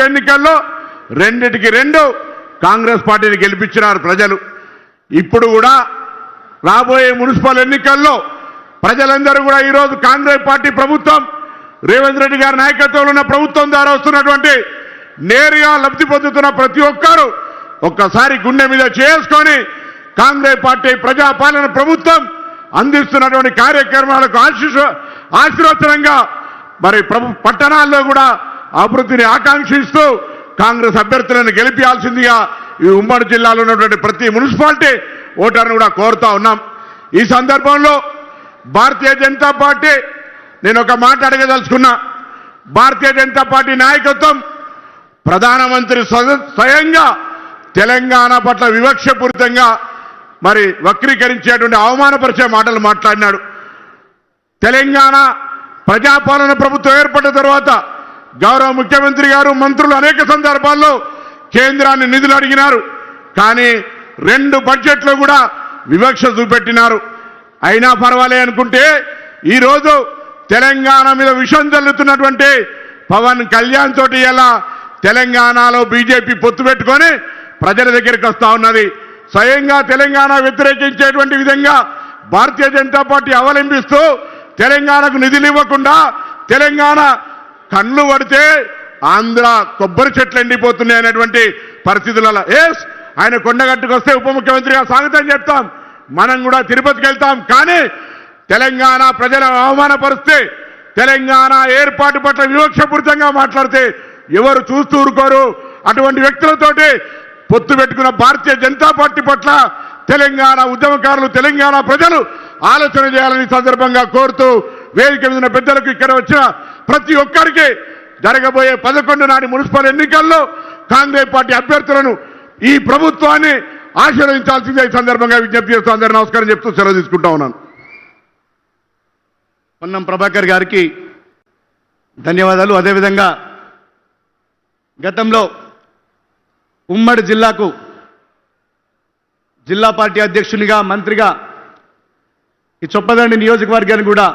ఎన్నికల్లో రెండిటికి రెండు కాంగ్రెస్ పార్టీని గెలిపించినారు ప్రజలు. ఇప్పుడు కూడా రాబోయే మున్సిపల్ ఎన్నికల్లో ప్రజలందరూ కూడా ఈరోజు కాంగ్రెస్ పార్టీ ప్రభుత్వం రేవంత్ రెడ్డి గారి నాయకత్వంలో ఉన్న ప్రభుత్వం ద్వారా వస్తున్నటువంటి నేరుగా లబ్ధి పొందుతున్న ప్రతి ఒక్కరూ ఒక్కసారి గుండె మీద చేసుకొని కాంగ్రెస్ పార్టీ ప్రజాపాలన ప్రభుత్వం అందిస్తున్నటువంటి కార్యక్రమాలకు ఆశీర్వచనంగా మరి పట్టణాల్లో కూడా అభివృద్ధిని ఆకాంక్షిస్తూ కాంగ్రెస్ అభ్యర్థులను గెలిపించాల్సిందిగా ఈ ఉమ్మడి జిల్లాలో ఉన్నటువంటి ప్రతి మున్సిపాలిటీ ఓటర్ను కూడా కోరుతా ఉన్నాం. ఈ సందర్భంలో భారతీయ జనతా పార్టీ నేను ఒక మాట అడగదలుచుకున్నా. భారతీయ జనతా పార్టీ నాయకత్వం ప్రధానమంత్రి స్వయంగా తెలంగాణ పట్ల వివక్షపూరితంగా మరి వక్రీకరించేటువంటి అవమానపరిచే మాటలు మాట్లాడినాడు. తెలంగాణ ప్రజాపాలన ప్రభుత్వం ఏర్పడిన తర్వాత గౌరవ ముఖ్యమంత్రి గారు మంత్రులు అనేక సందర్భాల్లో కేంద్రాన్ని నిధులు అడిగినారు. కానీ 2 బడ్జెట్లో కూడా వివక్ష చూపెట్టినారు. అయినా పర్వాలే అనుకుంటే ఈరోజు తెలంగాణ మీద విషం చల్లుతున్నటువంటి పవన్ కళ్యాణ్ తోటి ఎలా తెలంగాణలో బీజేపీ పొత్తు పెట్టుకొని ప్రజల దగ్గరికి వస్తూ ఉన్నది. స్వయంగా తెలంగాణ వ్యతిరేకించేటువంటి విధంగా భారతీయ జనతా పార్టీ అవలంబిస్తూ తెలంగాణకు నిధులు ఇవ్వకుండా తెలంగాణ కళ్ళు పడితే ఆంధ్ర కొబ్బరి చెట్లు ఎండిపోతున్నాయి అనేటువంటి పరిస్థితులలో ఆయన కొండగట్టుకు వస్తే ఉప ముఖ్యమంత్రిగా స్వాగతం చెప్తాం, మనం కూడా తిరుపతికి వెళ్తాం. కానీ తెలంగాణ ప్రజలను అవమానపరిస్తే తెలంగాణ ఏర్పాటు పట్ల వివక్షపూరితంగా మాట్లాడితే ఎవరు చూస్తూ ఊరుకోరు. అటువంటి వ్యక్తులతోటి పొత్తు పెట్టుకున్న భారతీయ జనతా పార్టీ పట్ల తెలంగాణ ఉద్యమకారులు తెలంగాణ ప్రజలు ఆలోచన చేయాలని సందర్భంగా కోరుతూ వేదిక మీద పెద్దలకు ఇక్కడ వచ్చిన ప్రతి ఒక్కరికి జరగబోయే 11 నాటి మున్సిపల్ ఎన్నికల్లో కాంగ్రెస్ పార్టీ అభ్యర్థులను ఈ ప్రభుత్వాన్ని ఆశీర్వదించాల్సిందే ఈ సందర్భంగా విజ్ఞప్తి చేస్తూ అందరూ నమస్కారం చెప్తూ సెలవు తీసుకుంటా ఉన్నాను. పొన్నం ప్రభాకర్ గారికి ధన్యవాదాలు. అదేవిధంగా గతంలో ఉమ్మడి జిల్లాకు జిల్లా పార్టీ అధ్యక్షునిగా మంత్రిగా ఈ చొప్పదండి నియోజకవర్గాన్ని కూడా